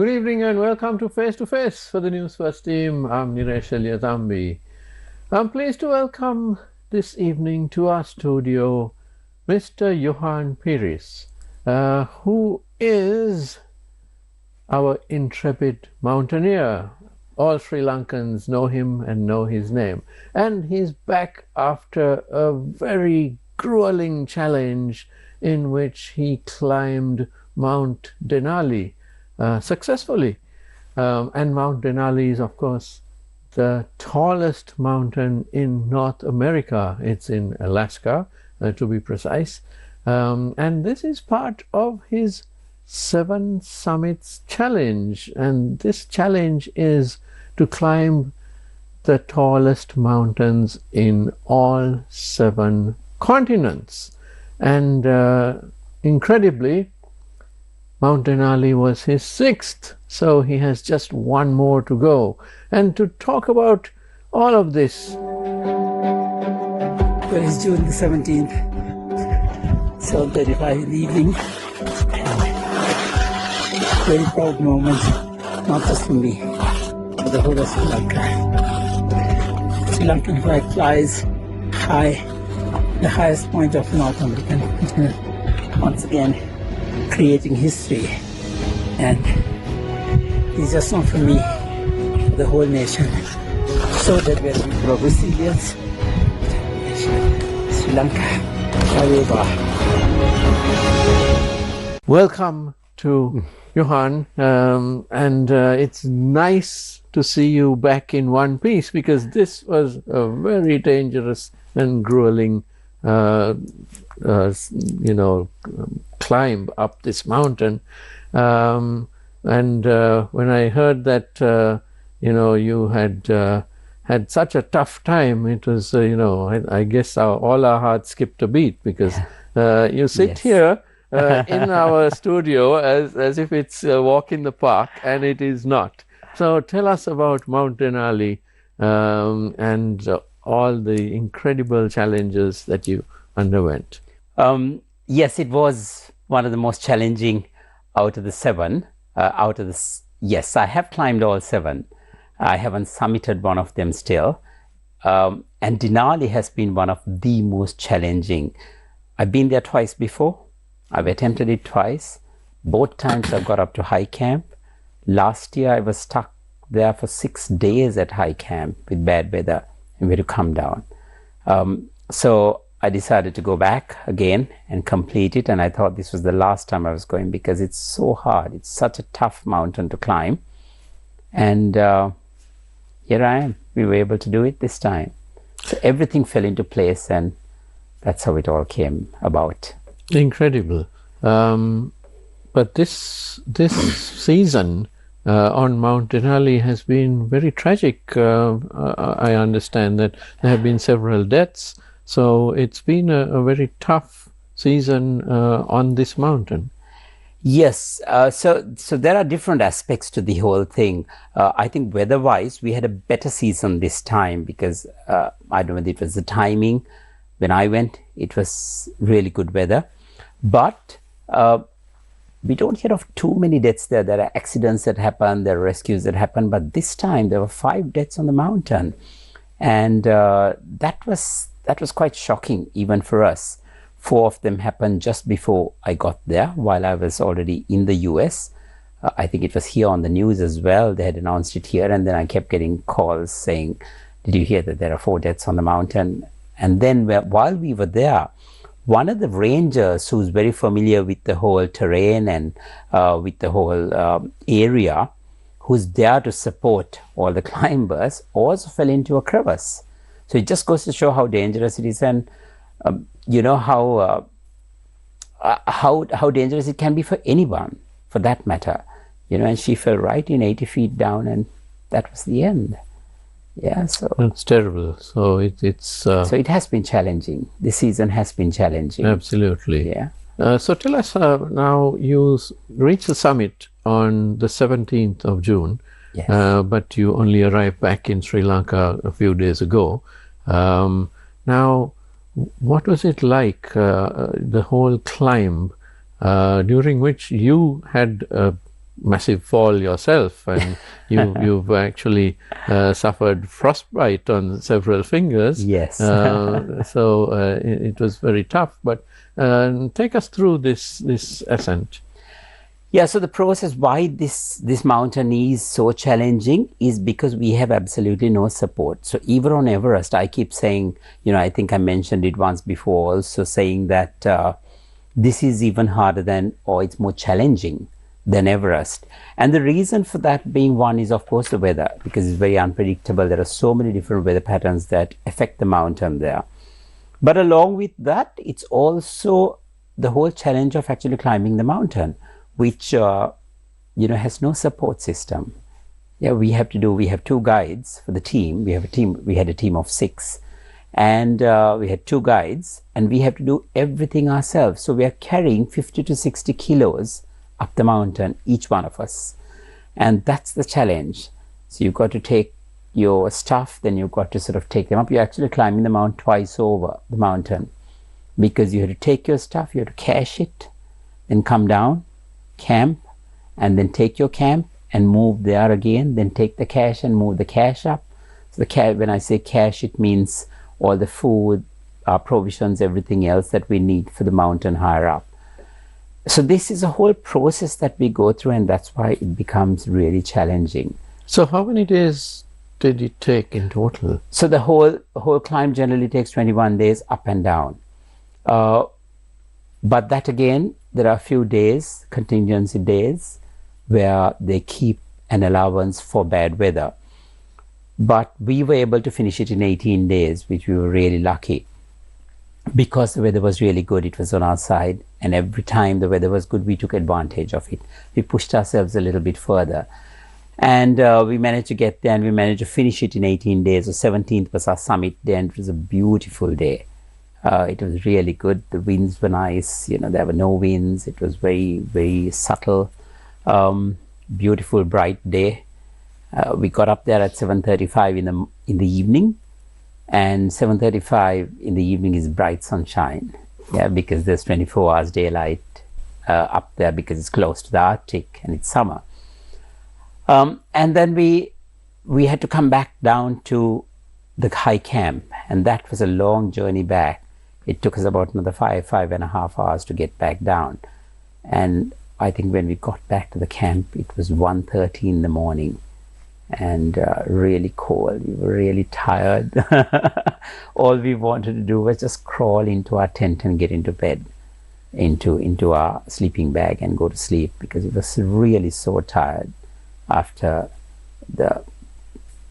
Good evening and welcome to Face to Face for the Newsfirst team. I'm Niresh Eliazambi. I'm pleased to welcome this evening to our studio Mr. Johann Peries, who is our intrepid mountaineer. All Sri Lankans know him and know his name. And he's back after a very grueling challenge in which he climbed Mount Denali successfully. And Mount Denali is, of course, the tallest mountain in North America. It's in Alaska, to be precise. And this is part of his 7 Summits Challenge. And this challenge is to climb the tallest mountains in all 7 continents. And incredibly, Mount Denali was his 6th, so he has just 1 more to go. And to talk about all of this. Well, it's June the 17th, 7:35 in the evening. Very proud moment, not just for me, but the whole of Sri Lanka. Sri Lankan flag flies high, the highest point of North American continent. Once again, creating history, and it's just not for me, for the whole nation, so that we're people of resilience. Sri Lanka, Sareva. Welcome to Johann, and it's nice to see you back in one piece, because this was a very dangerous and grueling climb up this mountain, and when I heard that you had such a tough time, it was I guess all our hearts skipped a beat, because you sit here in our studio as if it's a walk in the park, and it is not. So tell us about Mount Denali and all the incredible challenges that you underwent. Yes, it was one of the most challenging out of the 7. Yes, I have climbed all 7. I haven't summited one of them still. And Denali has been one of the most challenging. I've been there twice before. I've attempted it twice. Both times I got up to high camp. Last year I was stuck there for 6 days at high camp with bad weather and we had to come down. So I decided to go back again and complete it, and I thought this was the last time I was going, because it's so hard. It's such a tough mountain to climb, and here I am. We were able to do it this time. So everything fell into place, and that's how it all came about. Incredible. But this season on Mount Denali has been very tragic. I understand that there have been several deaths. So it's been a very tough season on this mountain. Yes, so there are different aspects to the whole thing. I think weather-wise, we had a better season this time, because I don't know whether it was the timing. When I went, it was really good weather. But we don't hear of too many deaths there. There are accidents that happen, there are rescues that happen. But this time, there were 5 deaths on the mountain. And that was quite shocking, even for us. 4 of them happened just before I got there, while I was already in the US. I think it was here on the news as well. They had announced it here, and then I kept getting calls saying, did you hear that there are 4 deaths on the mountain? And then while we were there, one of the rangers who's very familiar with the whole terrain and with the whole area, who's there to support all the climbers, also fell into a crevice. So it just goes to show how dangerous it is, and how dangerous it can be for anyone, for that matter. And she fell right in 80 feet down, and that was the end. Yeah, so it's terrible. So it's so it has been challenging. This season has been challenging. Absolutely. Yeah. So tell us, now you reached the summit on the 17th of June. Yes. But you only arrived back in Sri Lanka a few days ago. Now, what was it like, the whole climb, during which you had massive fall yourself, and you've actually suffered frostbite on several fingers. Yes. So it was very tough. But take us through this ascent. Yeah, so the process why this mountain is so challenging is because we have absolutely no support. So even on Everest, I keep saying, I think I mentioned it once before, also saying that this is even harder than, or it's more challenging than Everest. And the reason for that being one is, of course, the weather, because it's very unpredictable. There are so many different weather patterns that affect the mountain there. But along with that, it's also the whole challenge of actually climbing the mountain, which has no support system. Yeah, we have two guides for the team. We had a team of 6, and we had 2 guides, and we have to do everything ourselves. So we are carrying 50 to 60 kilos up the mountain, each one of us, and that's the challenge. So you've got to take your stuff, then you've got to sort of take them up. You're actually climbing the mountain twice over the mountain, because you have to take your stuff, you have to cache it, then come down, camp, and then take your camp and move there again, then take the cache and move the cache up. So when I say cache, it means all the food, our provisions, everything else that we need for the mountain higher up. So this is a whole process that we go through, and that's why it becomes really challenging. So how many days did it take in total? So the whole climb generally takes 21 days up and down. But that again, there are a few days, contingency days, where they keep an allowance for bad weather. But we were able to finish it in 18 days, which we were really lucky. Because the weather was really good, it was on our side, and every time the weather was good, we took advantage of it. We pushed ourselves a little bit further, and we managed to get there, and we managed to finish it in 18 days. So 17th was our summit day, and it was a beautiful day. It was really good. The winds were nice, there were no winds. It was very, very subtle, beautiful, bright day. We got up there at 7:35 in the evening, and 7:35 in the evening is bright sunshine, because there's 24 hours daylight up there, because it's close to the Arctic and it's summer. And then we had to come back down to the high camp, and that was a long journey back. It took us about another 5.5 hours to get back down. And I think when we got back to the camp, it was 1:30 in the morning, and really cold. We were really tired. All we wanted to do was just crawl into our tent and get into bed, into our sleeping bag, and go to sleep, because it was really so tired after the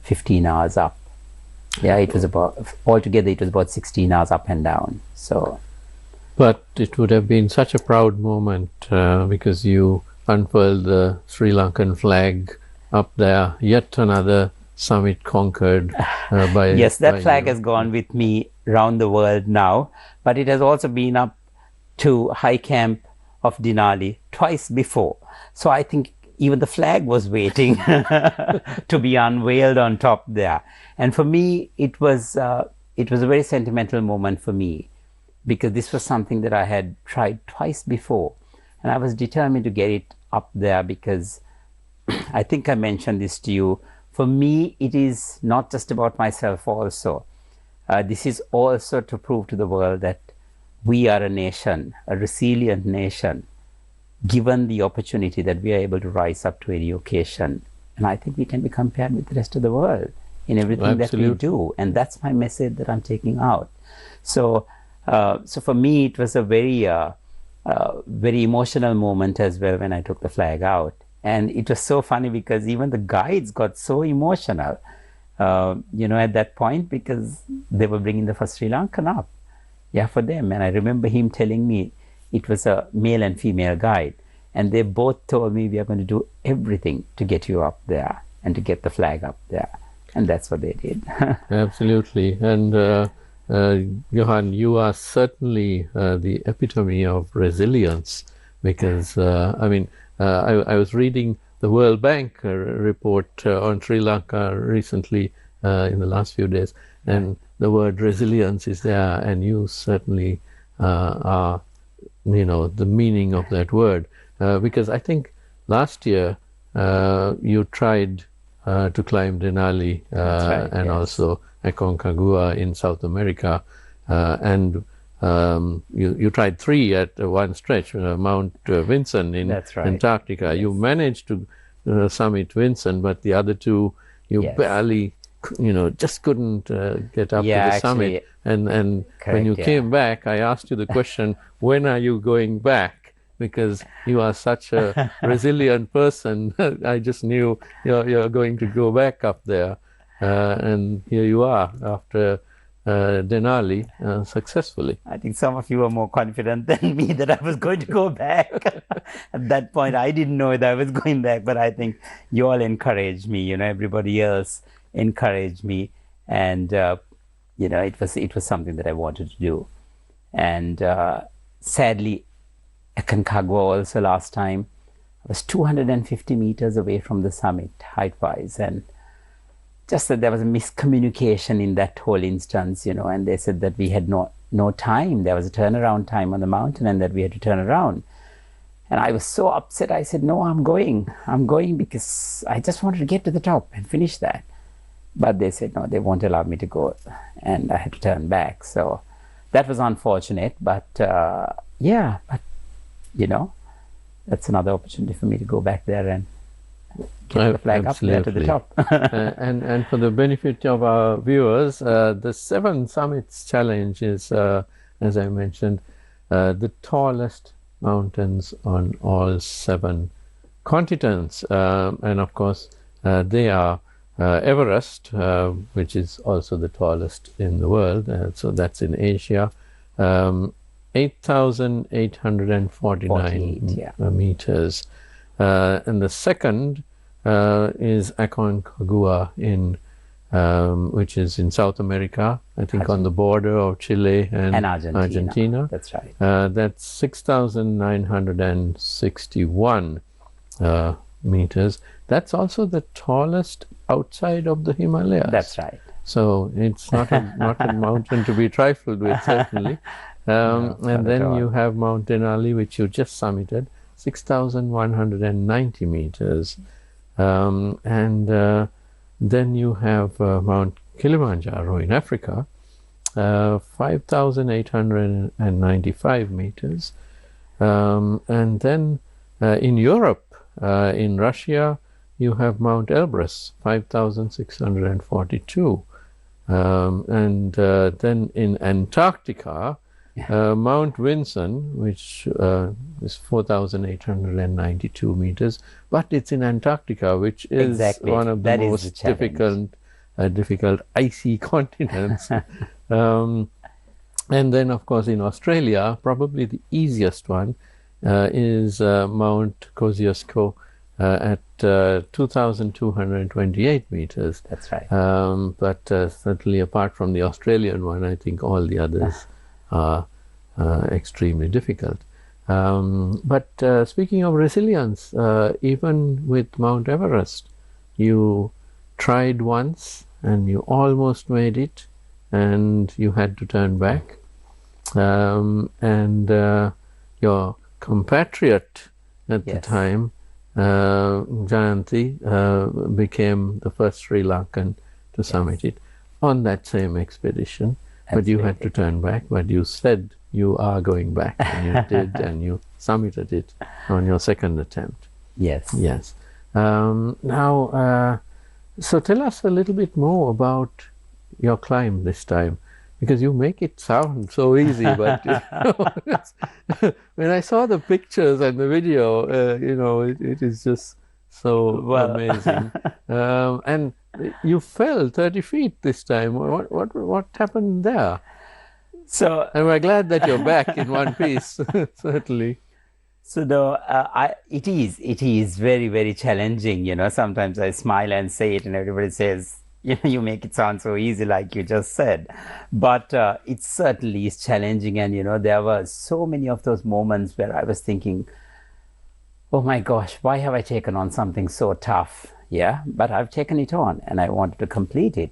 15 hours up. Yeah, it was altogether it was about 16 hours up and down. So, but it would have been such a proud moment, because you unfurled the Sri Lankan flag up there, yet another summit conquered by yes, that by flag you. has gone with me around the world now, but it has also been up to high camp of Denali twice before. So I think even the flag was waiting to be unveiled on top there. And for me, it was a very sentimental moment for me, because this was something that I had tried twice before, and I was determined to get it up there, because I think I mentioned this to you. For me, it is not just about myself also. This is also to prove to the world that we are a nation, a resilient nation, given the opportunity that we are able to rise up to any occasion. And I think we can be compared with the rest of the world in everything that we do. And that's my message that I'm taking out. So for me, it was a very, very emotional moment as well when I took the flag out. And it was so funny, because even the guides got so emotional, at that point, because they were bringing the first Sri Lankan up, for them. And I remember him telling me it was a male and female guide, and they both told me, we are going to do everything to get you up there and to get the flag up there. And that's what they did. Absolutely. And Johann, you are certainly the epitome of resilience, because I was reading the World Bank report on Sri Lanka recently in the last few days, and the word resilience is there, and you certainly are, the meaning of that word, because I think last year you tried to climb Denali right, and yes. also Aconcagua in South America, and you tried 3 at one stretch, Mount Vinson in That's right. Antarctica. Yes. You managed to summit Vinson, but the other 2 you Yes. barely, just couldn't get up to Yeah, the summit. actually, And when correct, you yeah. came back, I asked you the question, when are you going back? Because you are such a resilient person. I just knew you're going to go back up there. And here you are after Denali successfully. I think some of you are more confident than me that I was going to go back. At that point, I didn't know that I was going back, but I think you all encouraged me. Everybody else encouraged me, and it was something that I wanted to do. And sadly, Aconcagua also last time I was 250 meters away from the summit height-wise, and just that there was a miscommunication in that whole instance, and they said that we had no time. There was a turnaround time on the mountain and that we had to turn around. And I was so upset. I said, no, I'm going because I just wanted to get to the top and finish that. But they said, no, they won't allow me to go. And I had to turn back. So that was unfortunate. But that's another opportunity for me to go back there and get the flag Absolutely. up there to the top. And for the benefit of our viewers, the 7 Summits Challenge is, as I mentioned, the tallest mountains on all 7 continents. And of course, they are Everest, which is also the tallest in the world. So that's in Asia. 8,849 meters. And the second is Aconcagua which is in South America, I think on the border of Chile and Argentina. That's right. That's 6,961 meters. That's also the tallest outside of the Himalayas. That's right. So it's not a mountain to be trifled with, certainly. And then you have Mount Denali, which you just summited, 6,190 meters. And then you have Mount Kilimanjaro in Africa, 5,895 meters. And then in Europe, in Russia, you have Mount Elbrus, 5,642. And then in Antarctica, Mount Vinson, which is 4,892 meters, but it's in Antarctica, which is one of the most difficult icy continents. And then, of course, in Australia, probably the easiest one is Mount Kosciuszko at 2,228 meters. That's right. But certainly apart from the Australian one, I think all the others are extremely difficult. But speaking of resilience, even with Mount Everest, you tried once and you almost made it and you had to turn back. And your compatriot at the time, Jayanti, became the first Sri Lankan to summit it on that same expedition. But you had to turn back, but you said you are going back, and you did, and you summited it on your second attempt. Yes. Yes. Now, so tell us a little bit more about your climb this time, because you make it sound so easy, but when I saw the pictures and the video, it is just so amazing. And you fell 30 feet this time. What happened there? So, and we're glad that you're back in one piece, certainly. So it is very, very challenging. Sometimes I smile and say it, and everybody says, you make it sound so easy, like you just said. But it certainly is challenging, and there were so many of those moments where I was thinking, oh my gosh, why have I taken on something so tough? Yeah, but I've taken it on, and I wanted to complete it.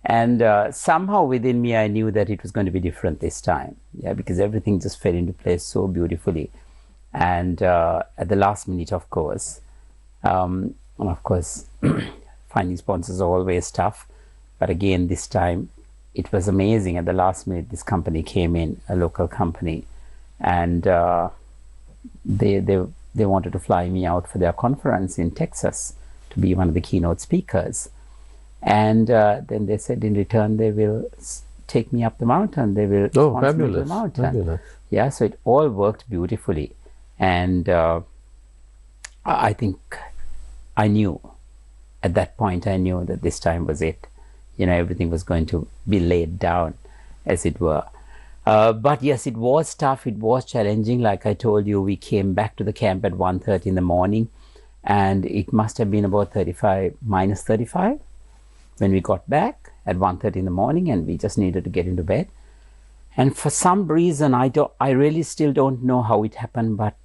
And somehow within me, I knew that it was going to be different this time. Yeah, because everything just fell into place so beautifully. And at the last minute, of course, and of course, finding sponsors is always tough. But again, this time it was amazing. At the last minute, this company came in, a local company, and they wanted to fly me out for their conference in Texas to be one of the keynote speakers. And then they said in return they will take me up the mountain. They will sponsor me to the mountain. Fabulous. Yeah, so it all worked beautifully. And I think I knew at that point, I knew that this time was it. Everything was going to be laid down, as it were. But yes, it was tough. It was challenging. Like I told you, we came back to the camp at 1:30 in the morning, and it must have been about minus 35 when we got back at 1:30 in the morning, and we just needed to get into bed. And for some reason, I really still don't know how it happened, but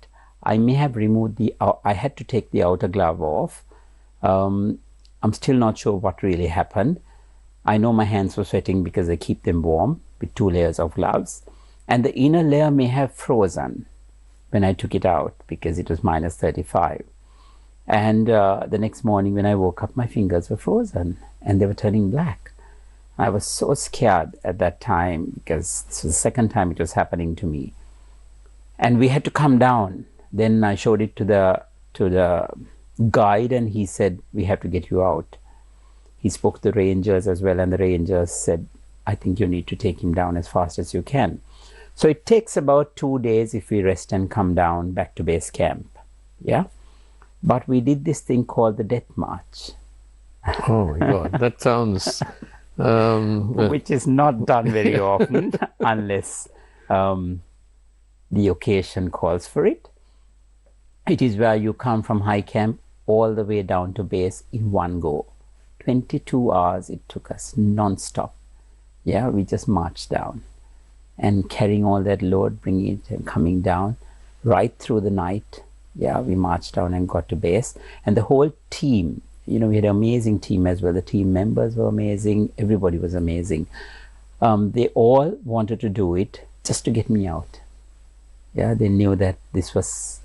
I may have removed I had to take the outer glove off. I'm still not sure what really happened. I know my hands were sweating because I keep them warm with 2 layers of gloves. And the inner layer may have frozen when I took it out because it was minus 35. And the next morning when I woke up, my fingers were frozen and they were turning black. I was so scared at that time because this was the second time it was happening to me. And we had to come down. Then I showed it to the guide, and he said, we have to get you out. He spoke to the rangers as well, and the rangers said, I think you need to take him down as fast as you can. So it takes about 2 days if we rest and come down back to base camp. Yeah. But we did this thing called the death march. Oh my God, that sounds... which is not done very often unless the occasion calls for it. It is where you come from high camp all the way down to base in one go. 22 hours it took us non-stop. Yeah, we just marched down and carrying all that load, bringing it and coming down right through the night. Yeah, we marched down and got to base, and the whole team, we had an amazing team as well. The team members were amazing. Everybody was amazing. They all wanted to do it just to get me out. Yeah, they knew that this was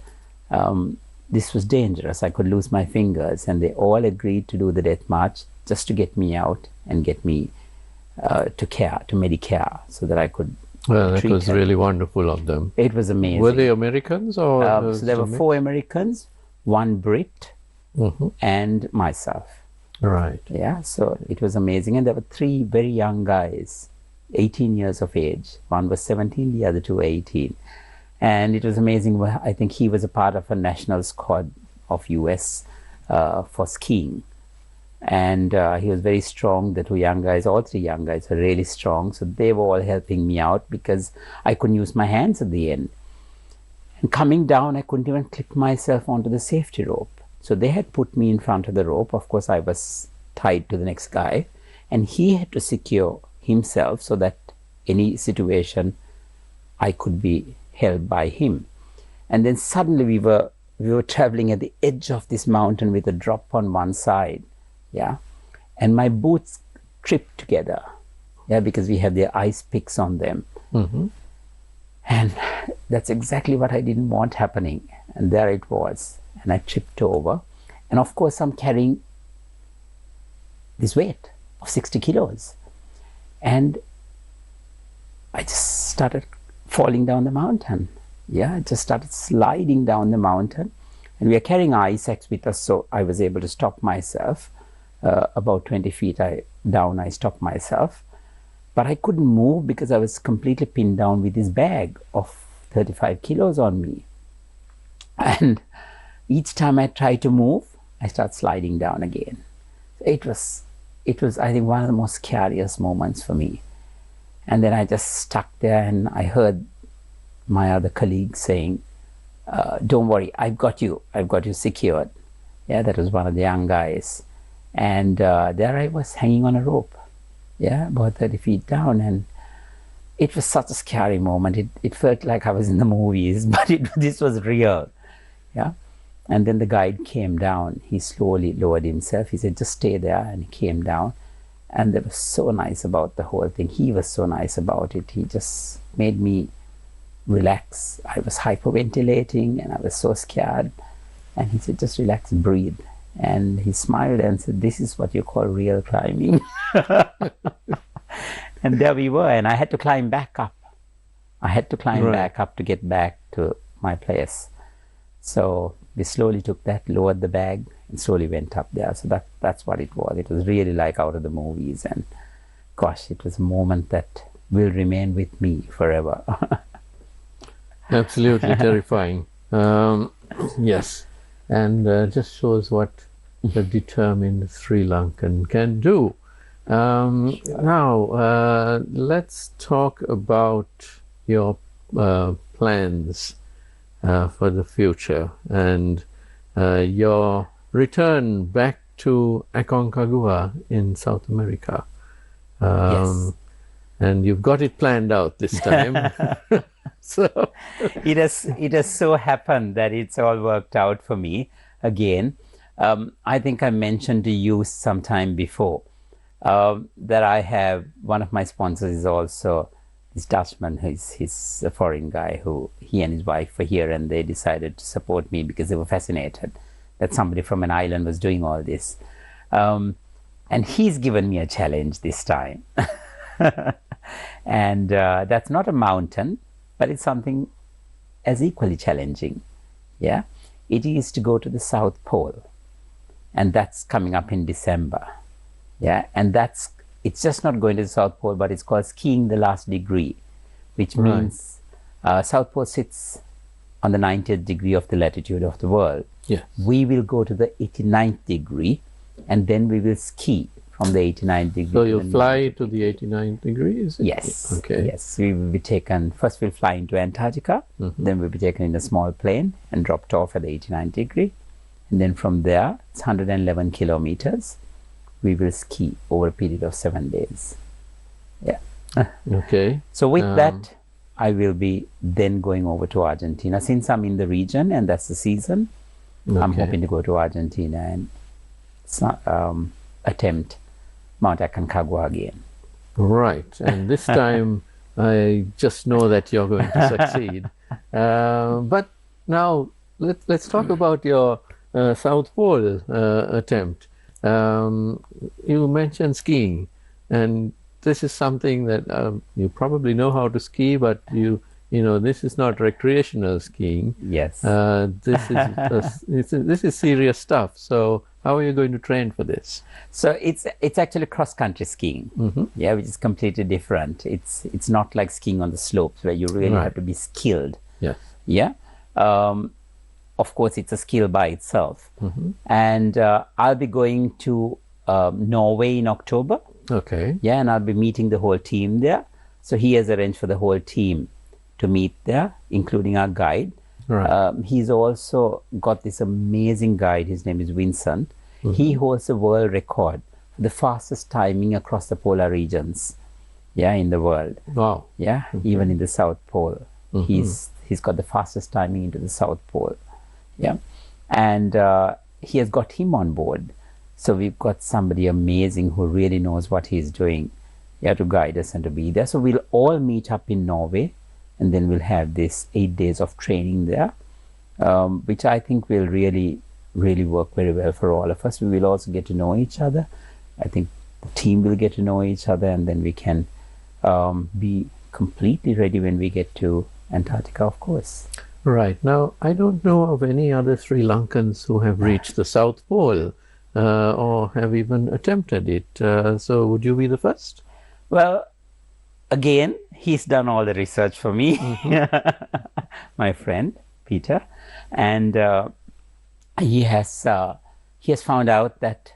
dangerous. I could lose my fingers, and they all agreed to do the death march just to get me out and get me to Medicare, so that I could. Well, that was really wonderful of them. It was amazing. Were they Americans or? So there were 4 Americans, 1 Brit, and myself. Right. Yeah, so it was amazing. And there were 3 very young guys, 18 years of age. One was 17, the other 2 were 18. And it was amazing. I think he was a part of a national squad of US for skiing. And he was very strong. The 2 young guys, all 3 young guys were really strong. So they were all helping me out because I couldn't use my hands at the end. And coming down, I couldn't even clip myself onto the safety rope. So they had put me in front of the rope. Of course, I was tied to the next guy. And he had to secure himself so that any situation I could be held by him. And then suddenly we were traveling at the edge of this mountain with a drop on one side. Yeah. And my boots tripped together. Yeah, because we have the ice picks on them. And that's exactly what I didn't want happening. And there it was. And I tripped over. And of course, I'm carrying this weight of 60 kilos. And I just started falling down the mountain. Yeah, I just started sliding down the mountain. And we are carrying ice axe with us, so I was able to stop myself. About 20 feet down, I stopped myself. But I couldn't move because I was completely pinned down with this bag of 35 kilos on me. And each time I tried to move, I started sliding down again. It was, I think, one of the most scariest moments for me. And then I just stuck there, and I heard my other colleague saying, don't worry, I've got you secured. Yeah, that was one of the young guys. And there I was hanging on a rope, yeah, about 30 feet down. And it was such a scary moment. It felt like I was in the movies, but this was real, yeah. And then the guide came down. He slowly lowered himself. He said, just stay there. And he came down. And they were so nice about the whole thing. He was so nice about it. He just made me relax. I was hyperventilating and I was so scared. And he said, just relax, breathe. And he smiled and said, this is what you call real climbing. And there we were, and I had to climb back up. I had to climb back up to get back to my place. So we slowly took that, lowered the bag, and slowly went up there. So that's what it was. It was really like out of the movies. And gosh, it was a moment that will remain with me forever. Absolutely terrifying. Yes. And just shows what the determined Sri Lankan can do. Now, let's talk about your plans for the future and your return back to Aconcagua in South America. Yes. And you've got it planned out this time. So it has so happened that it's all worked out for me again. I think I mentioned to you sometime before that I have one of my sponsors is also this Dutchman. He's a foreign guy who he and his wife were here, and they decided to support me because they were fascinated that somebody from an island was doing all this. And he's given me a challenge this time. And that's not a mountain, but it's something as equally challenging. Yeah, it is to go to the South Pole, and that's coming up in December. Yeah, and it's just not going to the South Pole, but it's called skiing the last degree, which means South Pole sits on the 90th degree of the latitude of the world. yes. We will go to the 89th degree, and then we will ski from the 89th degree. So you'll fly to the 89th degree, is it? Yes. Okay. Yes, we will be taken, first we'll fly into Antarctica, then we'll be taken in a small plane and dropped off at the 89th degree. And then from there, it's 111 kilometers. We will ski over a period of 7 days. Yeah. Okay. So with that, I will be then going over to Argentina. Since I'm in the region and that's the season, I'm hoping to go to Argentina and attempt Mount Aconcagua again. Right. And this time, I just know that you're going to succeed. But now, let's talk about your South Pole attempt. You mentioned skiing, and this is something that you probably know how to ski, but you know this is not recreational skiing. Yes. This is serious stuff. So how are you going to train for this? So it's actually cross-country skiing, yeah, which is completely different. It's not like skiing on the slopes where you really have to be skilled. Yes. Yeah. Of course, it's a skill by itself. And I'll be going to Norway in October. Okay. Yeah, and I'll be meeting the whole team there. So he has arranged for the whole team to meet there, including our guide. Right. He's also got this amazing guide. His name is Vincent. He holds the world record for the fastest timing across the polar regions. Yeah, in the world. Wow. Yeah, even in the South Pole. He's got the fastest timing into the South Pole. Yeah, and he has got him on board. So we've got somebody amazing who really knows what he's doing, yeah, to guide us and to be there. So we'll all meet up in Norway, and then we'll have this 8 days of training there, which I think will really, really work very well for all of us. We will also get to know each other. I think the team will get to know each other, and then we can be completely ready when we get to Antarctica, of course. Right. Now, I don't know of any other Sri Lankans who have reached the South Pole or have even attempted it. So would you be the first? Well, again, he's done all the research for me, my friend, Peter. And he has found out that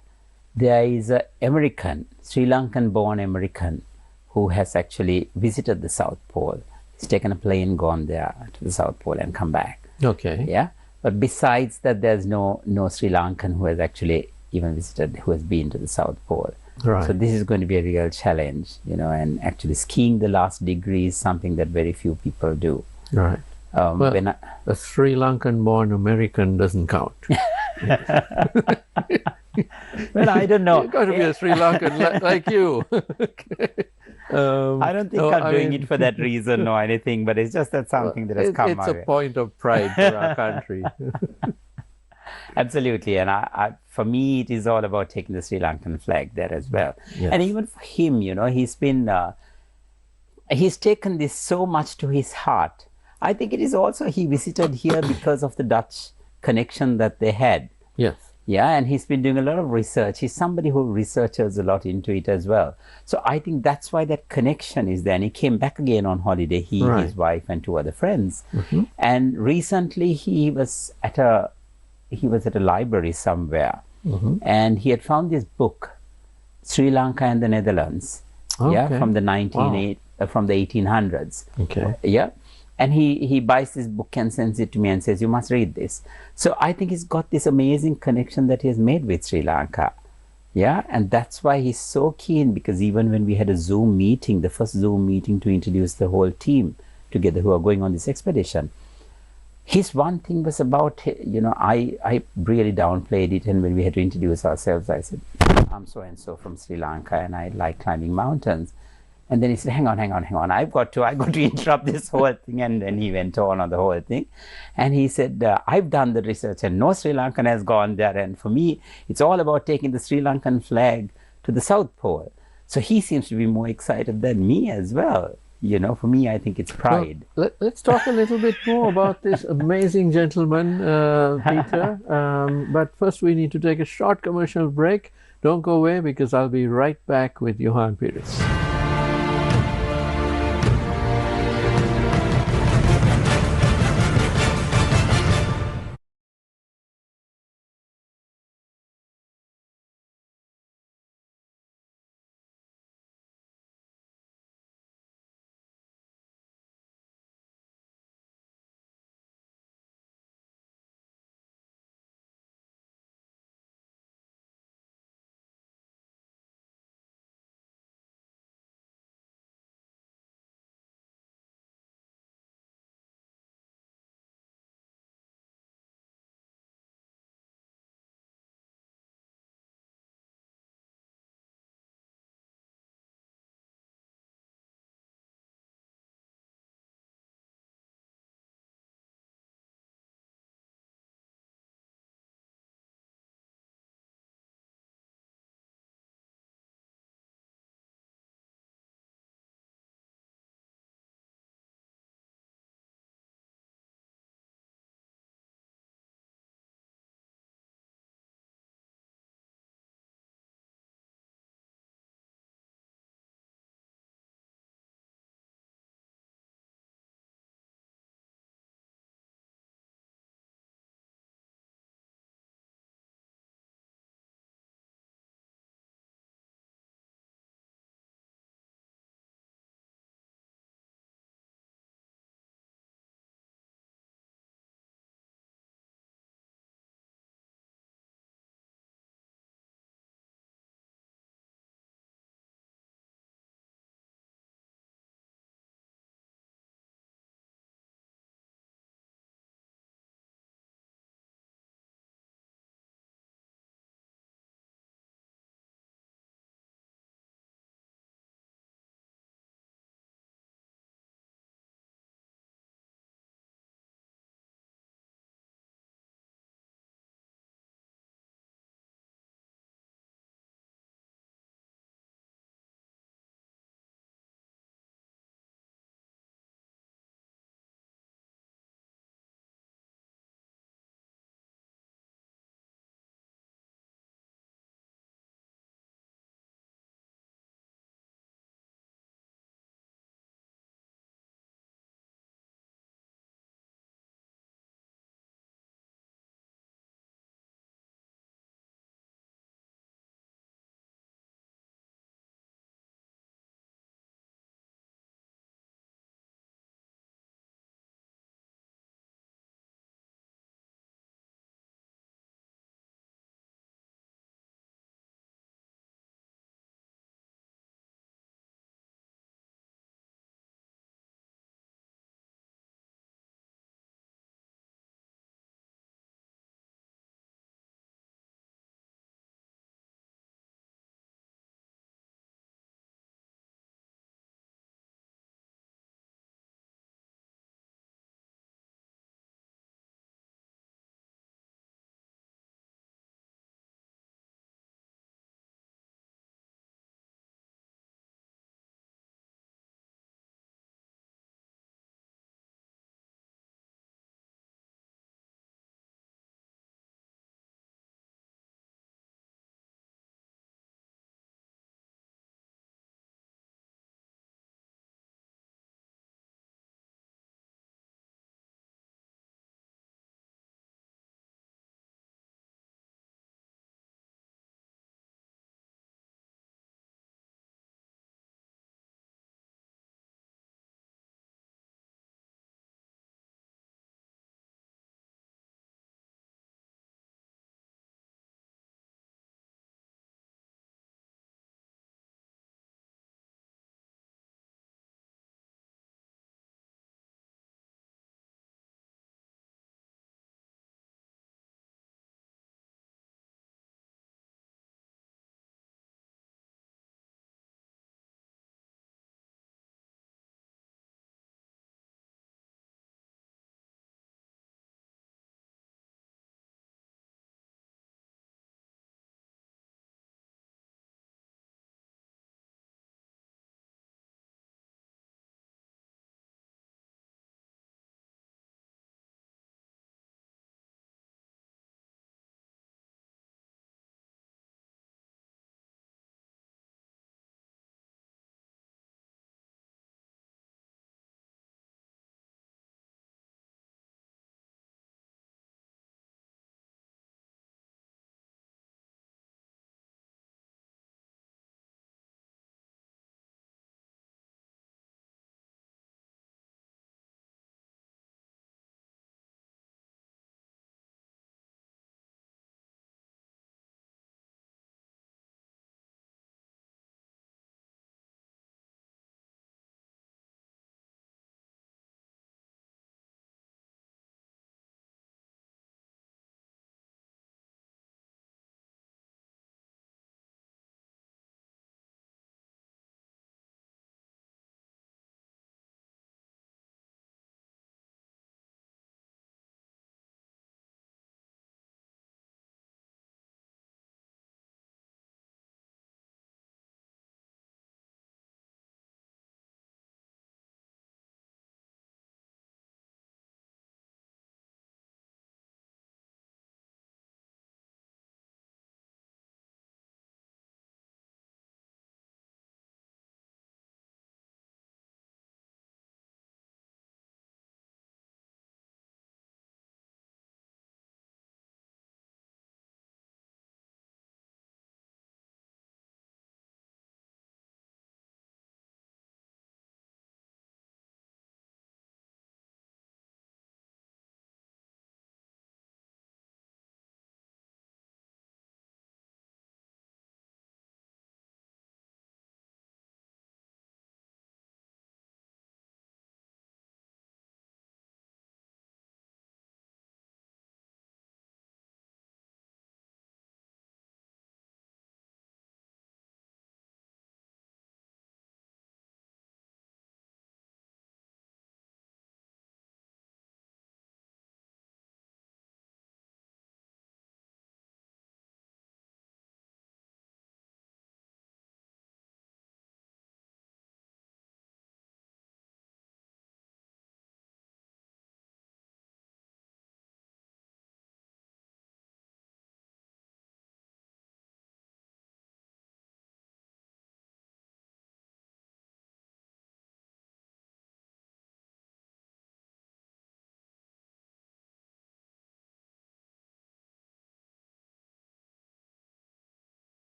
there is an American, Sri Lankan-born American, who has actually visited the South Pole. He's taken a plane, gone there to the South Pole and come back. Okay. Yeah. But besides that, there's no Sri Lankan who has actually even visited, who has been to the South Pole. Right. So this is going to be a real challenge, you know, and actually skiing the last degree is something that very few people do. Right. Well, a Sri Lankan-born American doesn't count. Well, I don't know. You've got to be a Sri Lankan like you. Okay. I don't think No, I'm I doing it mean, for that reason or anything, but it's just that something that has come it's my a way. point of pride for our country. Absolutely. And for me, it is all about taking the Sri Lankan flag there as well. And Yes. even for him, he's taken this so much to his heart. I think it is also he visited here because of the Dutch connection that they had. Yes. Yeah, and he's been doing a lot of research. He's somebody who researches a lot into it as well. So I think that's why that connection is there. And he came back again on holiday, he, his Right. wife, and two other friends. And recently he was at a library somewhere, and he had found this book, Sri Lanka and the Netherlands. Yeah, Okay. from the Wow. from the 1800s. Okay. Yeah, and he buys this book and sends it to me and says, you must read this. So I think he's got this amazing connection that he has made with Sri Lanka. Yeah, and that's why he's so keen, because even when we had a Zoom meeting, the first Zoom meeting to introduce the whole team together who are going on this expedition, his one thing was about, I really downplayed it. And when we had to introduce ourselves, I said, I'm so and so from Sri Lanka and I like climbing mountains. And then he said, hang on, I've got to interrupt this whole thing. And then he went on the whole thing. And he said, I've done the research and no Sri Lankan has gone there. And for me, it's all about taking the Sri Lankan flag to the South Pole. So he seems to be more excited than me as well. For me, I think it's Well, pride. let's talk a little bit more about this amazing gentleman, Peter. But first, we need to take a short commercial break. Don't go away, because I'll be right back with Johann Peries.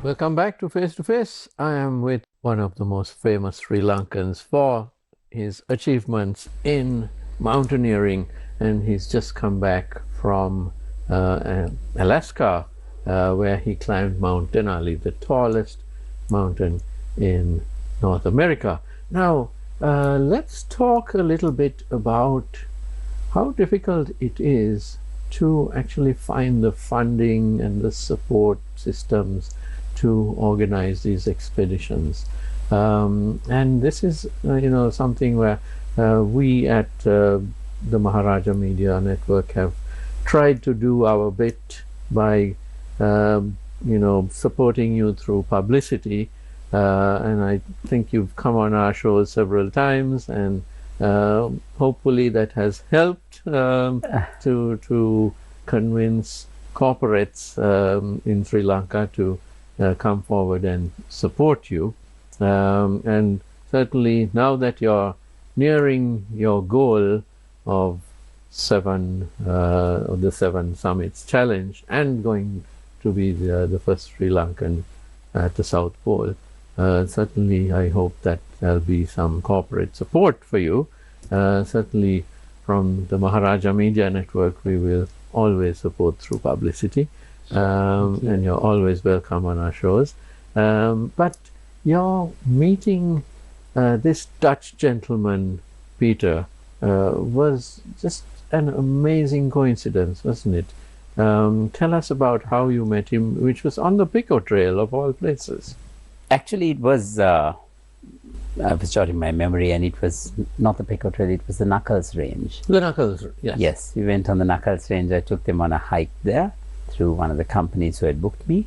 Welcome back to Face to Face. I am with one of the most famous Sri Lankans for his achievements in mountaineering, and he's just come back from Alaska, where he climbed Mount Denali, the tallest mountain in North America. Now, let's talk a little bit about how difficult it is to actually find the funding and the support systems to organize these expeditions. And this is, something where we at the Maharaja Media Network have tried to do our bit by, supporting you through publicity. And I think you've come on our shows several times, and hopefully that has helped to convince corporates in Sri Lanka to come forward and support you. And certainly now that you're nearing your goal of the 7 Summits Challenge and going to be the first Sri Lankan at the South Pole, certainly I hope that there'll be some corporate support for you. Certainly from the Maharaja Media Network, we will always support through publicity. And you're always welcome on our shows. But your meeting this Dutch gentleman, Peter, was just an amazing coincidence, wasn't it? Tell us about how you met him, which was on the Pico Trail of all places. Actually, it was, I was jotting my memory, and it was not the Pico Trail, it was the Knuckles Range. The Knuckles, yes. Yes, we went on the Knuckles Range. I took them on a hike there through one of the companies who had booked me,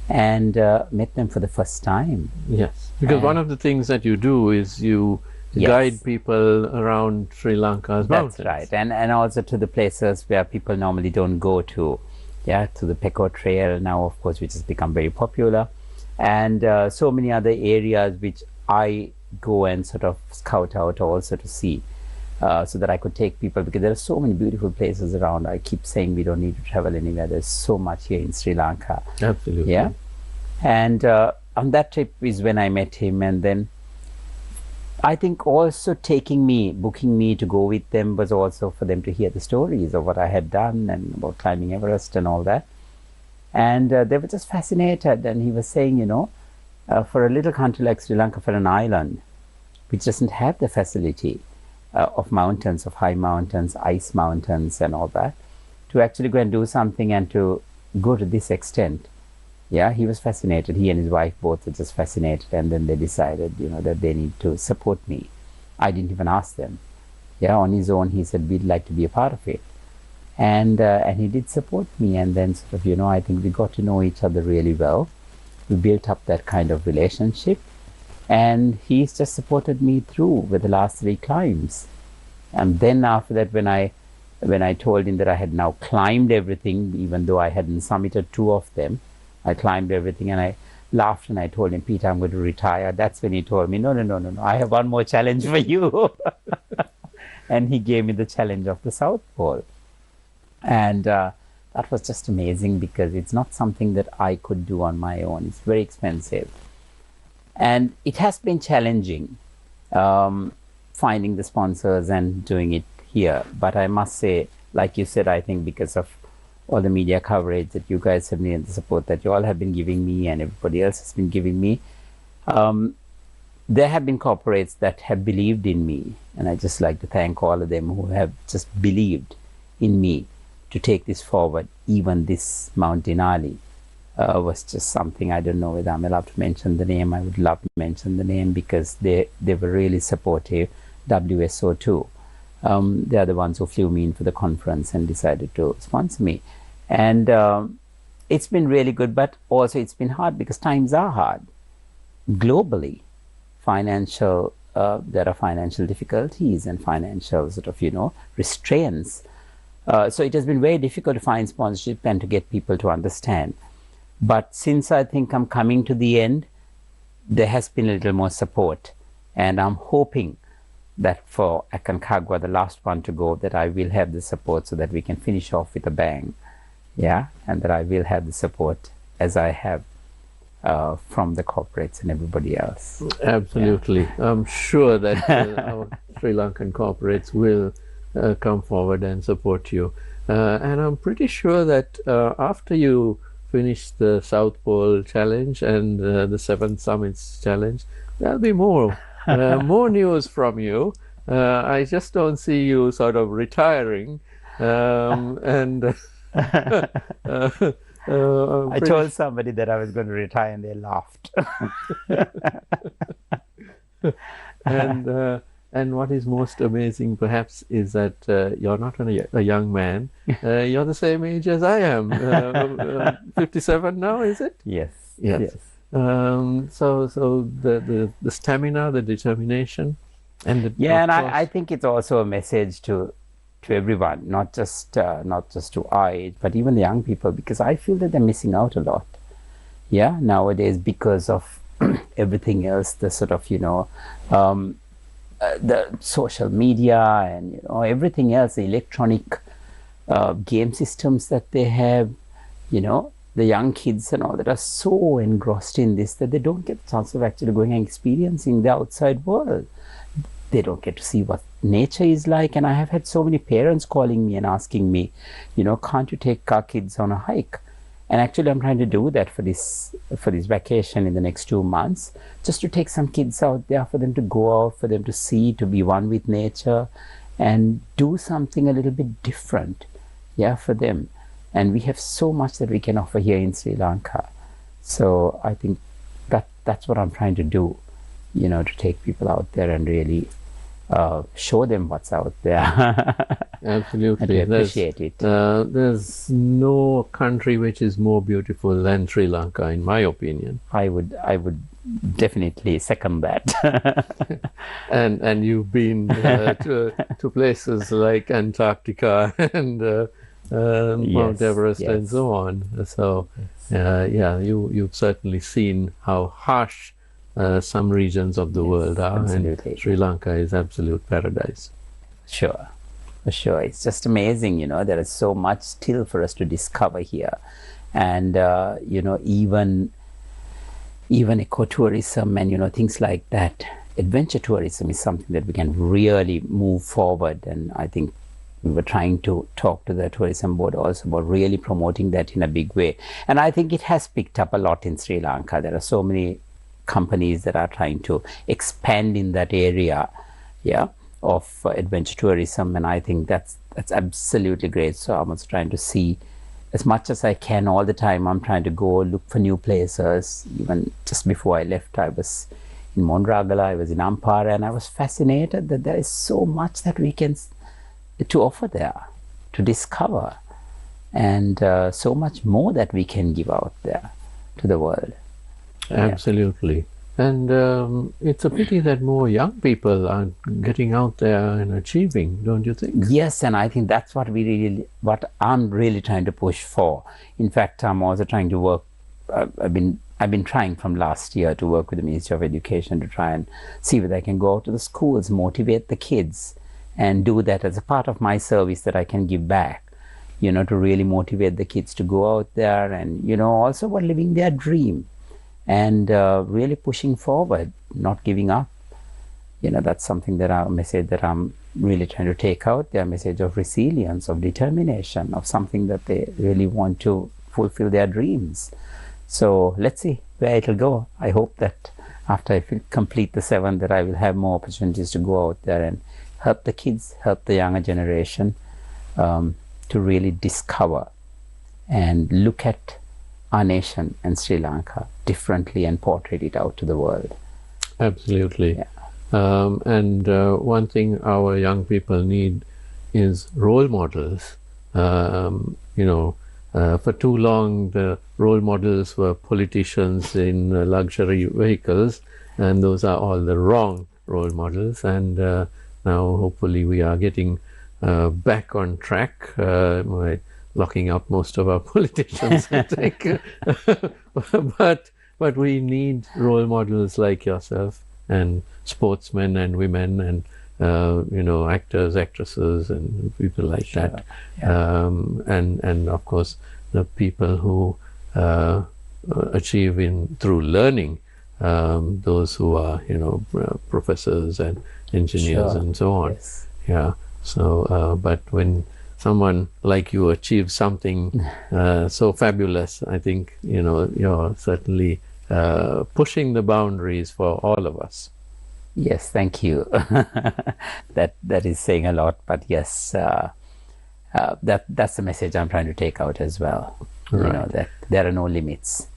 and met them for the first time. Yes, because one of the things that you do is you guide people around Sri Lanka's mountains. That's right, and also to the places where people normally don't go to. Yeah, to the Pico Trail now, of course, which has become very popular, and so many other areas which I go and sort of scout out also to see. So that I could take people, because there are so many beautiful places around. I keep saying we don't need to travel anywhere. There's so much here in Sri Lanka. Absolutely. Yeah. And on that trip is when I met him, and then I think also booking me to go with them was also for them to hear the stories of what I had done and about climbing Everest and all that. And they were just fascinated. And he was saying, for a little country like Sri Lanka, for an island which doesn't have the facility of mountains, of high mountains, ice mountains and all that, to actually go and do something and to go to this extent. Yeah, he was fascinated. He and his wife both were just fascinated, and then they decided, that they need to support me. I didn't even ask them. Yeah, on his own, he said, we'd like to be a part of it. And he did support me, and then sort of, I think we got to know each other really well. We built up that kind of relationship. And he's just supported me through with the last 3 climbs. And then after that, when I told him that I had now climbed everything, even though I hadn't summited 2 of them, I climbed everything, and I laughed and I told him, Peter, I'm going to retire. That's when he told me, no, I have one more challenge for you. And he gave me the challenge of the South Pole. And that was just amazing, because it's not something that I could do on my own. It's very expensive. And it has been challenging finding the sponsors and doing it here. But I must say, like you said, I think because of all the media coverage that you guys have made, the support that you all have been giving me and everybody else has been giving me, there have been corporates that have believed in me. And I just like to thank all of them who have just believed in me to take this forward. Even this Mount Denali was just something, I don't know whether I'm allowed to mention the name. I would love to mention the name, because they were really supportive. WSO too. They are the ones who flew me in for the conference and decided to sponsor me. And it's been really good, but also it's been hard because times are hard. Globally, there are financial difficulties and financial sort of, restraints. So it has been very difficult to find sponsorship and to get people to understand. But since I think I'm coming to the end, there has been a little more support. And I'm hoping that for Aconcagua, the last one to go, that I will have the support so that we can finish off with a bang. Yeah, and that I will have the support as I have from the corporates and everybody else. Absolutely. I'm sure that our Sri Lankan corporates will come forward and support you. And I'm pretty sure that after you finish the South Pole Challenge and the Seven Summits Challenge, there'll be more news from you. I just don't see you sort of retiring. And I told somebody that I was going to retire and they laughed. And what is most amazing perhaps is that you're not only a young man, you're the same age as I am. 57 now, is it? Yes. Yes. So the stamina, the determination, and and I think it's also a message to everyone, not just to our age, but even the young people, because I feel that they're missing out a lot. Yeah, nowadays, because of everything else, the sort of the social media and everything else, the electronic game systems that they have, the young kids and all that are so engrossed in this that they don't get the chance of actually going and experiencing the outside world. They don't get to see what nature is like. And I have had so many parents calling me and asking me, can't you take our kids on a hike? And actually, I'm trying to do that for this vacation in the next 2 months, just to take some kids out there, for them to go out, for them to see, to be one with nature, and do something a little bit different, for them. And we have so much that we can offer here in Sri Lanka. So I think that's what I'm trying to do, to take people out there and really show them what's out there. Absolutely. And to appreciate it. There's no country which is more beautiful than Sri Lanka, in my opinion. I would definitely second that. and you've been to places like Antarctica and Mount Everest and so on. So you've certainly seen how harsh some regions of the world are. Absolutely. And Sri Lanka is absolute paradise. Sure. For sure. It's just amazing, there is so much still for us to discover here. And, even ecotourism and, things like that. Adventure tourism is something that we can really move forward. And I think we were trying to talk to the tourism board also about really promoting that in a big way. And I think it has picked up a lot in Sri Lanka. There are so many companies that are trying to expand in that area. Of adventure tourism, and I think that's absolutely great. So I'm also trying to see as much as I can all the time. I'm trying to go look for new places. Even just before I left, I was in Mondragala, I was in Ampara, and I was fascinated that there is so much that we can to offer there, to discover, and so much more that we can give out there to the world. Absolutely. And it's a pity that more young people aren't getting out there and achieving, don't you think? Yes, and I think that's what I'm really trying to push for. In fact, I'm also trying to work. I've been trying from last year to work with the Ministry of Education to try and see whether I can go out to the schools, motivate the kids, and do that as a part of my service that I can give back. To really motivate the kids to go out there and also about living their dream. And really pushing forward, not giving up. That's something a message that I'm really trying to take out. Their message of resilience, of determination, of something that they really want to fulfill their dreams. So let's see where it'll go. I hope that after I complete the 7, that I will have more opportunities to go out there and help the kids, help the younger generation to really discover and look at our nation and Sri Lanka differently and portray it out to the world. Absolutely. And one thing our young people need is role models. For too long, the role models were politicians in luxury vehicles, and those are all the wrong role models. And now, hopefully, we are getting back on track by locking up most of our politicians, I think. But we need role models like yourself, and sportsmen and women, and actors, actresses, and people like that. And of course, the people who achieve through learning. Those who are, professors and engineers Sure. and so on. Yes. Yeah. So, but when someone like you achieves something so fabulous, I think, you're certainly pushing the boundaries for all of us. Yes, thank you. That is saying a lot, but yes, that's the message I'm trying to take out as well. Right. That there are no limits.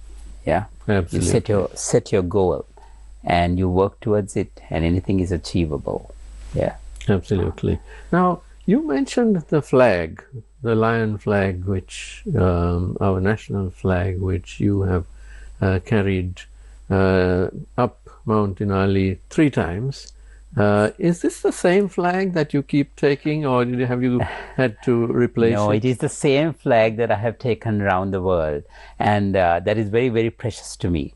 Yeah, Absolutely. you set your goal, and you work towards it, and anything is achievable. Yeah. Absolutely. Now, you mentioned the flag, the lion flag, which our national flag, which you have carried up Mount Inali 3 times. Is this the same flag that you keep taking, or have you had to replace No, it? it is the same flag that I have taken around the world, and that is very, very precious to me.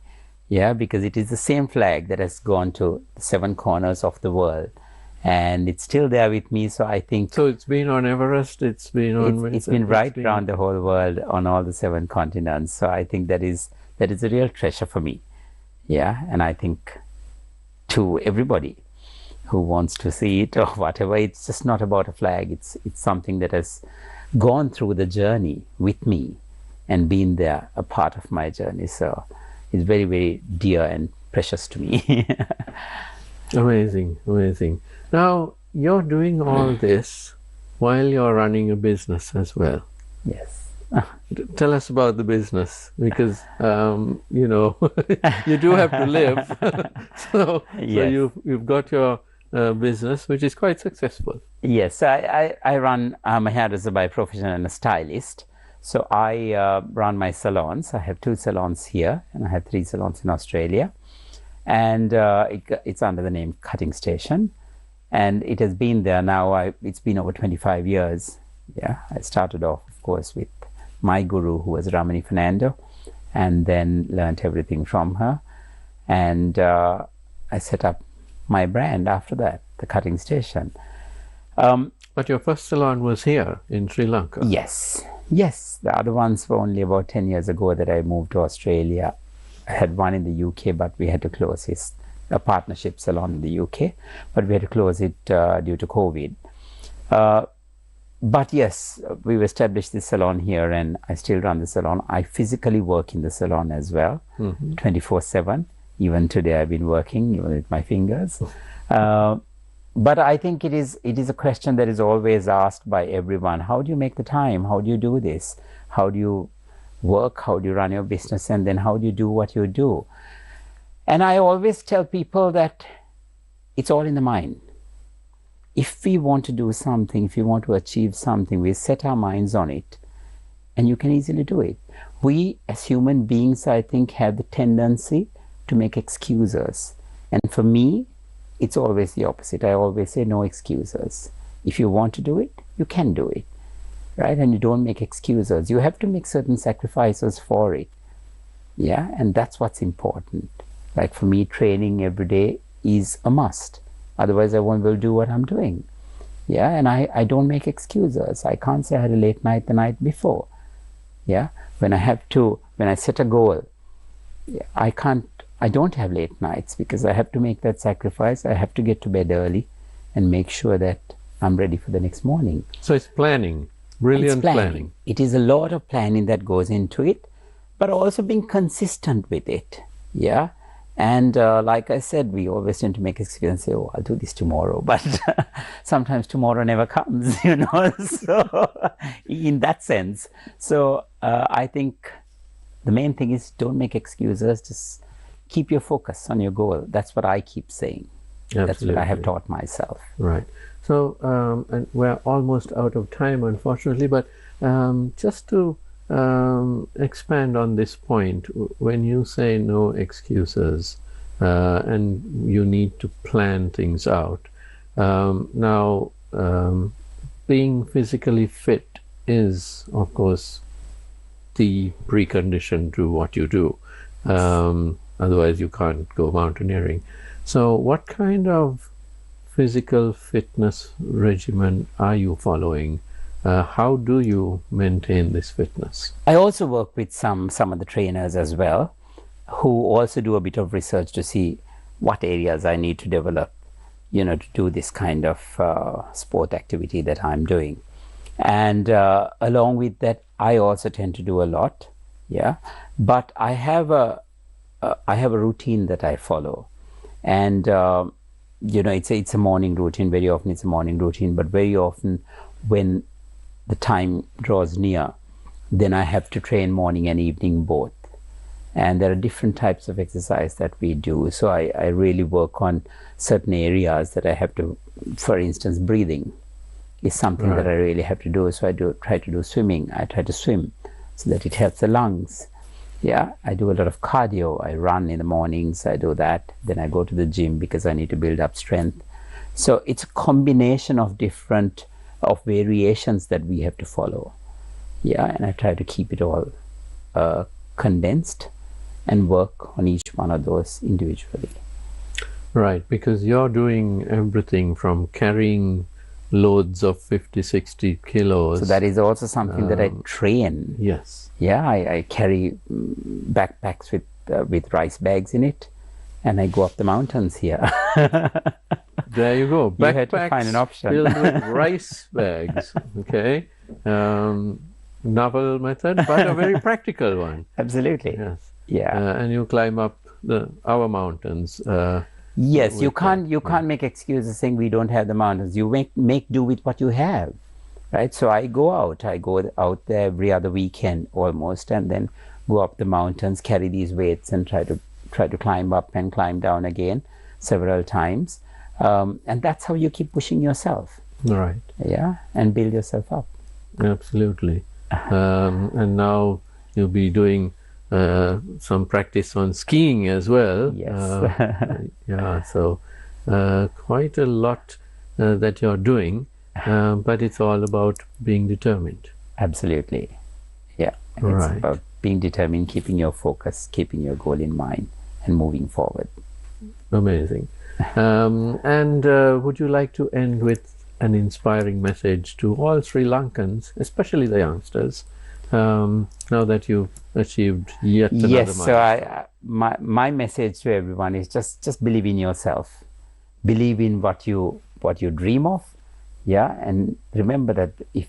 Yeah, because it is the same flag that has gone to the 7 corners of the world, and it's still there with me. So I think So it's been on Everest, it's been on... it's been right around the whole world on all the 7 continents. So I think that is a real treasure for me. Yeah, and I think to everybody who wants to see it or whatever, it's just not about a flag. It's something that has gone through the journey with me and been there, a part of my journey. So it's very, very dear and precious to me. Amazing, amazing. Now, you're doing all this while you're running a business as well. Yes. Tell us about the business, because you do have to live. so Yes. you've got your business, which is quite successful. Yes, I run, I'm a hairdresser by profession and a stylist. So I run my salons. I have 2 salons here, and I have 3 salons in Australia. And it's under the name Cutting Station. And it has been there now, it's been over 25 years. Yeah, I started off, of course, with my guru, who was Ramani Fernando, and then learned everything from her. And I set up my brand after that, the Cutting Station. But your first salon was here in Sri Lanka. Yes, yes. The other ones were only about 10 years ago that I moved to Australia. I had one in the UK, but we had to close a partnership salon in the UK, but we had to close it due to COVID. But yes, we've established this salon here, and I still run the salon. I physically work in the salon as well, 24/7. Even today I've been working, even with my fingers. But I think it is a question that is always asked by everyone. How do you make the time? How do you do this? How do you work? How do you run your business? And then how do you do what you do? And I always tell people that it's all in the mind. If we want to do something, if we want to achieve something, we set our minds on it, and you can easily do it. We as human beings, I think, have the tendency to make excuses. And for me, it's always the opposite. I always say no excuses. If you want to do it, you can do it, right? And you don't make excuses. You have to make certain sacrifices for it. Yeah, and that's what's important. Like for me, training every day is a must. Otherwise, I won't be able to do what I'm doing. Yeah, and I don't make excuses. I can't say I had a late night the night before. Yeah, when I set a goal, I don't have late nights because I have to make that sacrifice. I have to get to bed early and make sure that I'm ready for the next morning. So it's planning, brilliant It's planning. It is a lot of planning that goes into it, but also being consistent with it. Yeah. And like I said, we always tend to make excuses and say, oh, I'll do this tomorrow. But sometimes tomorrow never comes, So in that sense. So I think the main thing is don't make excuses. Just keep your focus on your goal. That's what I keep saying. Absolutely. That's what I have taught myself. Right. So, and we're almost out of time, unfortunately, but just to expand on this point, when you say no excuses and you need to plan things out, now being physically fit is, of course, the precondition to what you do. Otherwise you can't go mountaineering. So what kind of physical fitness regimen are you following how do you maintain this fitness? I also work with some of the trainers as well, who also do a bit of research to see what areas I need to develop, to do this kind of sport activity that I'm doing. And along with that, I also tend to do a lot, but I have a routine that I follow, and it's a morning routine. Very often it's a morning routine, but very often when the time draws near, then I have to train morning and evening both. And there are different types of exercise that we do. So I really work on certain areas that I have to, for instance, breathing is something that I really have to do. So I try to do swimming. I try to swim so that it helps the lungs. I do a lot of cardio. I run in the mornings. I do that. Then I go to the gym because I need to build up strength. So it's a combination of different variations that we have to follow. And I try to keep it all condensed and work on each one of those individually. Right, because you're doing everything from carrying loads of 50, 60 kilos. So that is also something that I train. Yes. I carry backpacks with rice bags in it, and I go up the mountains here. There you go. You had to find an option. Filled with rice bags. Okay. Novel method, but a very practical one. Absolutely. Yes. Yeah. And you climb up our mountains. Yes, you can't make excuses saying we don't have the mountains. You make do with what you have, right? So I go out there every other weekend almost, and then go up the mountains, carry these weights, and try to climb up and climb down again several times, and that's how you keep pushing yourself. Right. And build yourself up. Absolutely. And now you'll be doing some practice on skiing as well. Yes. So quite a lot that you're doing, but it's all about being determined. Absolutely. It's about being determined, keeping your focus, keeping your goal in mind, and moving forward. Amazing. And would you like to end with an inspiring message to all Sri Lankans, especially the youngsters, now that you've achieved yet another milestone? So my message to everyone is just believe in yourself, believe in what you dream of, and remember that if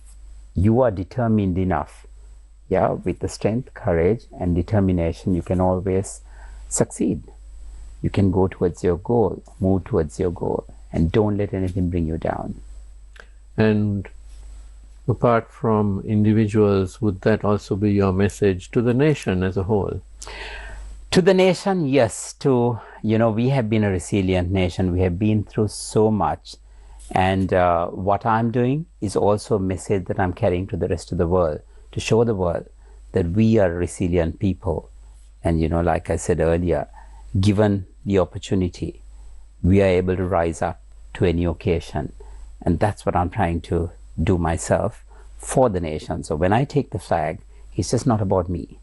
you are determined enough, with the strength, courage, and determination, you can always succeed. You can go towards your goal, move towards your goal, and don't let anything bring you down. And apart from individuals, would that also be your message to the nation as a whole? To the nation, yes. We have been a resilient nation. We have been through so much. And what I'm doing is also a message that I'm carrying to the rest of the world, to show the world that we are resilient people. And, like I said earlier, given the opportunity, we are able to rise up to any occasion. And that's what I'm trying to do myself for the nation. So when I take the flag, it's just not about me.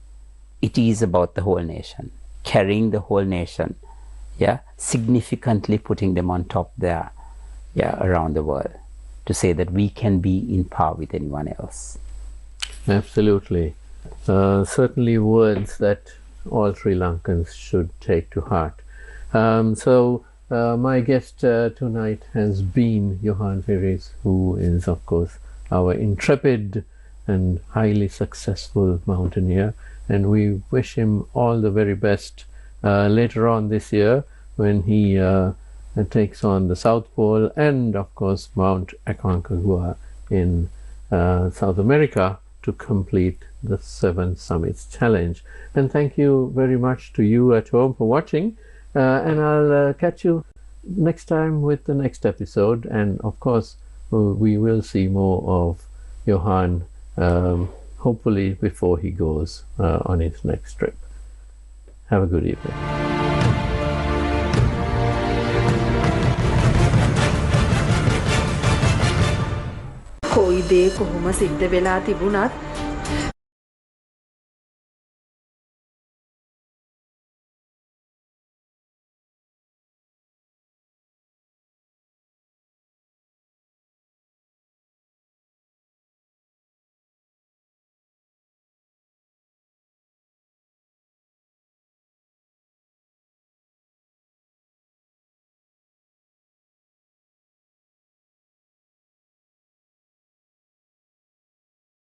It is about the whole nation, carrying the whole nation, significantly putting them on top there, around the world, to say that we can be in par with anyone else. Absolutely. Certainly words that all Sri Lankans should take to heart. So my guest tonight has been Johann Peries, who is, of course, our intrepid and highly successful mountaineer, and we wish him all the very best later on this year when he takes on the South Pole and, of course, Mount Aconcagua in South America to complete the 7 Summits Challenge. And thank you very much to you at home for watching, and I'll catch you next time with the next episode. And of course we will see more of Johann, hopefully before he goes on his next trip. Have a good evening. කොයි දේ කොහොම සිද්ධ වෙලා තිබුණත්